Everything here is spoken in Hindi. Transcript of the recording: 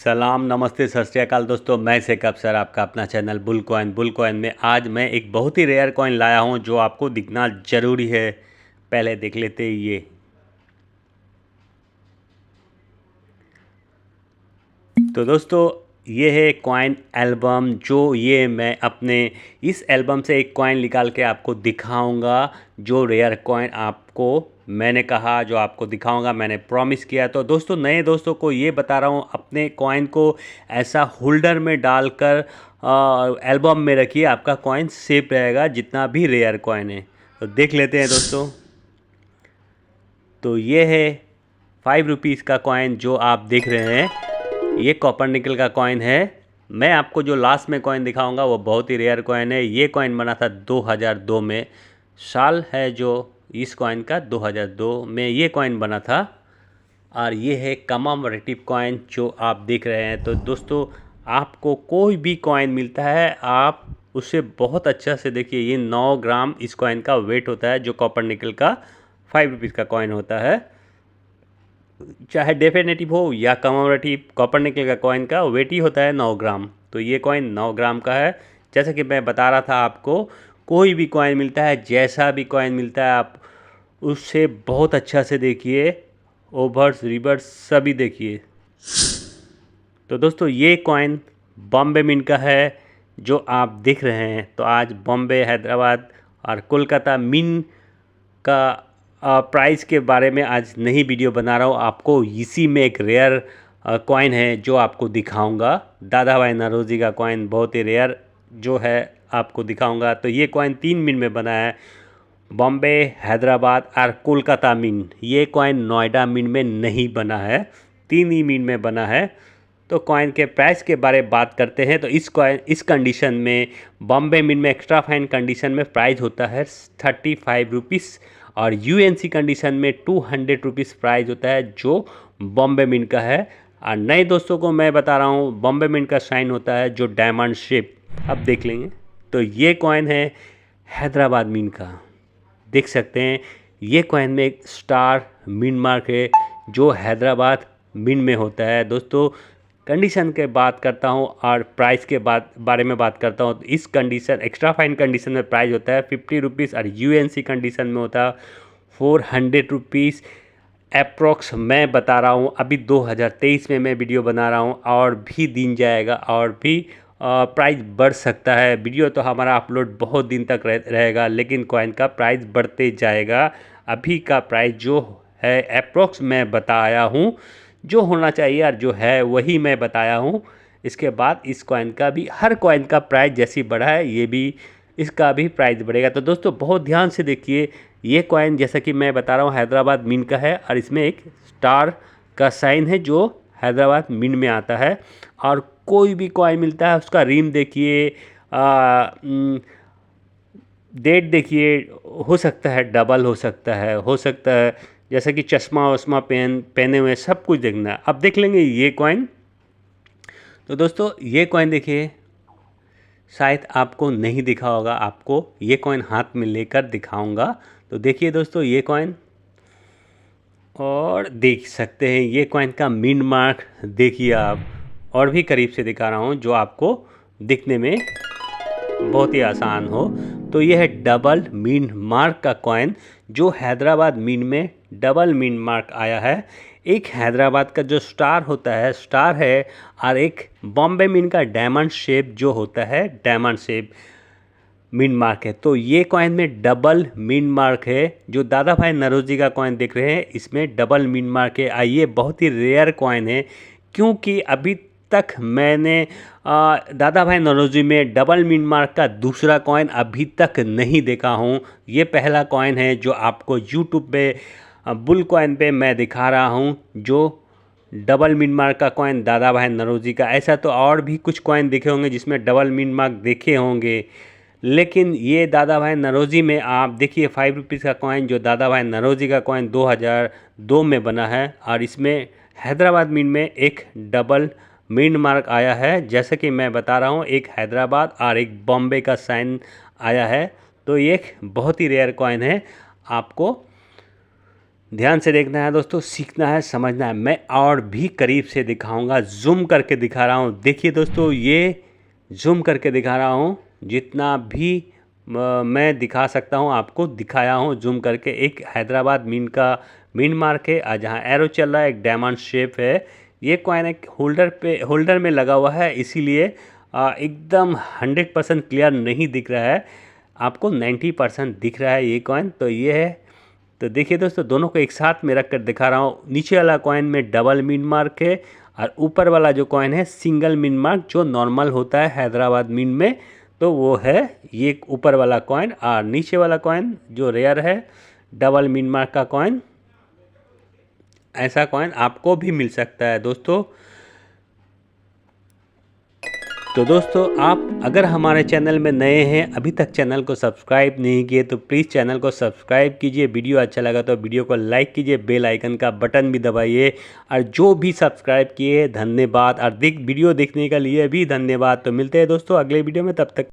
सलाम, नमस्ते, सत श्री अकाल दोस्तों। मैं शेखब सर, आपका अपना चैनल बुल कॉइन में आज मैं एक बहुत ही रेयर कॉइन लाया हूं जो आपको दिखना ज़रूरी है। पहले देख लेते हैं ये। तो दोस्तों ये है कॉइन एल्बम, जो ये मैं अपने इस एल्बम से एक कॉइन निकाल के आपको दिखाऊंगा। जो रेयर कॉइन आपको मैंने कहा जो आपको दिखाऊंगा, मैंने प्रॉमिस किया। तो दोस्तों नए दोस्तों को ये बता रहा हूँ, अपने कॉइन को ऐसा होल्डर में डालकर एल्बम में रखिए, आपका कॉइन सेफ रहेगा जितना भी रेयर कॉइन है। तो देख लेते हैं दोस्तों। तो ये है 5 रुपीज़ का कॉइन जो आप देख रहे हैं, ये कॉपर निकल का कॉइन है। मैं आपको जो लास्ट में कॉइन दिखाऊंगा वो बहुत ही रेयर कॉइन है। ये कॉइन बना था 2002 में, साल है जो इस कॉइन का 2002 में ये कॉइन बना था। और ये है कममेमोरेटिव कॉइन जो आप देख रहे हैं। तो दोस्तों आपको कोई भी कॉइन मिलता है, आप उसे बहुत अच्छा से देखिए। ये 9 ग्राम इस कॉइन का वेट होता है, जो कॉपर निकल का 5 रुपीज़ का कॉइन होता है। चाहे डेफिनेटिव हो या कममेमोरेटिव, कॉपर निकल का कॉइन का वेट ही होता है 9 ग्राम। तो ये कॉइन 9 ग्राम का है। जैसा कि मैं बता रहा था आपको, कोई भी कॉइन मिलता है, जैसा भी कॉइन मिलता है, आप उससे बहुत अच्छा से देखिए, ओवर्स रिवर्स सभी देखिए। तो दोस्तों ये कॉइन बॉम्बे मिंट का है जो आप देख रहे हैं। तो आज बॉम्बे, हैदराबाद और कोलकाता मिंट का प्राइस के बारे में आज नई वीडियो बना रहा हूँ। आपको इसी में एक रेयर कॉइन है जो आपको दिखाऊंगा। दादा भाई नौरोजी का कॉइन बहुत ही रेयर जो है आपको दिखाऊंगा। तो ये कॉइन 3 मिंट में बना है, बॉम्बे, हैदराबाद और कोलकाता मिंट। ये कॉइन नोएडा मिंट में नहीं बना है, 3 ही मिंट में बना है। तो कॉइन के प्राइस के बारे में बात करते हैं। तो इस कॉइन इस कंडीशन में बॉम्बे मिंट में एक्स्ट्रा फाइन कंडीशन में प्राइस होता है 35 रुपीज़, और यूएनसी कंडीशन में 200 रुपीज़ प्राइस होता है जो बॉम्बे मिंट का है। और नए दोस्तों को मैं बता रहा हूँ, बॉम्बे मिंट का साइन होता है जो डायमंड शेप। अब देख लेंगे। तो ये कॉइन है हैदराबाद मिंट का, देख सकते हैं। ये कॉइन में एक स्टार मिंट मार्क है जो हैदराबाद मिंट में होता है। दोस्तों कंडीशन के बात करता हूँ और प्राइस के बारे में बात करता हूँ। तो इस कंडीशन एक्स्ट्रा फाइन कंडीशन में प्राइस होता है 50 रुपीज़, और यूएनसी कंडीशन में होता है 400 रुपीज़ अप्रोक्स। मैं बता रहा हूँ अभी 2023 में मैं वीडियो बना रहा हूँ, और भी दिन जाएगा और भी प्राइस बढ़ सकता है। वीडियो तो हमारा अपलोड बहुत दिन तक रहेगा, लेकिन कॉइन का प्राइस बढ़ते जाएगा। अभी का प्राइस जो है अप्रोक्स मैं बताया हूँ, जो होना चाहिए और जो है वही मैं बताया हूँ। इसके बाद इस कॉइन का भी, हर कॉइन का प्राइस जैसी बढ़ा है, ये भी इसका भी प्राइस बढ़ेगा। तो दोस्तों बहुत ध्यान से देखिए। ये कॉइन जैसा कि मैं बता रहा हूँ हैदराबाद मिंट का है, और इसमें एक स्टार का साइन है जो हैदराबाद मिंट में आता है। और कोई भी कॉइन मिलता है उसका रिम देखिए, डेट देखिए, हो सकता है डबल, हो सकता है जैसा कि चश्मा वश्मा पहने हुए, सब कुछ देखना है। अब देख लेंगे ये कॉइन। तो दोस्तों ये कॉइन देखिए, शायद आपको नहीं दिखा होगा, आपको ये कॉइन हाथ में लेकर दिखाऊंगा। तो देखिए दोस्तों ये कॉइन, और देख सकते हैं ये कॉइन का मिंट मार्क देखिए आप। और भी करीब से दिखा रहा हूँ जो आपको दिखने में बहुत ही आसान हो। तो ये है डबल मिंट मार्क का कॉइन, जो हैदराबाद मिंट में डबल मिंट मार्क आया है। एक हैदराबाद का जो स्टार होता है, स्टार है, और एक बॉम्बे मिंट का डायमंड शेप जो होता है, डायमंड शेप मिंट मार्क है। तो ये कॉइन में डबल मिंट मार्क है। जो दादा भाई नौरोजी का कॉइन देख रहे हैं, इसमें डबल मिंट मार्क है। ये बहुत ही रेयर कॉइन है, क्योंकि अभी तक मैंने दादा भाई नौरोजी में डबल मिंट मार्क का दूसरा कॉइन अभी तक नहीं देखा हूँ। ये पहला कॉइन है जो आपको यूट्यूब पे बुल कॉइन पे मैं दिखा रहा हूँ, जो डबल मिंट मार्क का कॉइन दादा भाई नौरोजी का। ऐसा तो और भी कुछ कॉइन देखे होंगे जिसमें डबल मिंट मार्क देखे होंगे, लेकिन ये दादा भाई नौरोजी में आप देखिए 5 रुपीज़ का कॉइन, जो दादा भाई नौरोजी का कॉइन 2002 में बना है, और इसमें हैदराबाद मिंट में एक डबल मिंट मार्क आया है। जैसे कि मैं बता रहा हूँ, एक हैदराबाद और एक बॉम्बे का साइन आया है। तो ये एक बहुत ही रेयर कॉइन है। आपको ध्यान से देखना है दोस्तों, सीखना है, समझना है। मैं और भी करीब से दिखाऊंगा, जूम करके दिखा रहा हूँ। देखिए दोस्तों, ये जूम करके दिखा रहा हूँ, जितना भी मैं दिखा सकता हूँ आपको दिखाया हूँ जूम करके। एक हैदराबाद मीन का मीन मार्क है, और जहाँ एरो चल रहा है एक डायमंड शेप है। ये कॉइन एक होल्डर में लगा हुआ है, इसीलिए एकदम 100% क्लियर नहीं दिख रहा है आपको, 90% दिख रहा है ये कॉइन। तो ये है। तो देखिए दोस्तों, दोनों को एक साथ में रख कर दिखा रहा हूँ। नीचे वाला कॉइन में डबल मीन मार्क है, और ऊपर वाला जो कॉइन है सिंगल मीन मार्क, जो नॉर्मल होता है हैदराबाद मीन में, तो वो है ये ऊपर वाला कॉइन। और नीचे वाला कॉइन जो रेयर है डबल मीन मार्क का कॉइन, ऐसा कॉइन आपको भी मिल सकता है दोस्तों। तो दोस्तों, आप अगर हमारे चैनल में नए हैं, अभी तक चैनल को सब्सक्राइब नहीं किए, तो प्लीज़ चैनल को सब्सक्राइब कीजिए। वीडियो अच्छा लगा तो वीडियो को लाइक कीजिए, बेल आइकन का बटन भी दबाइए। और जो भी सब्सक्राइब किए धन्यवाद, और वीडियो देखने के लिए भी धन्यवाद। तो मिलते हैं दोस्तों अगले वीडियो में, तब तक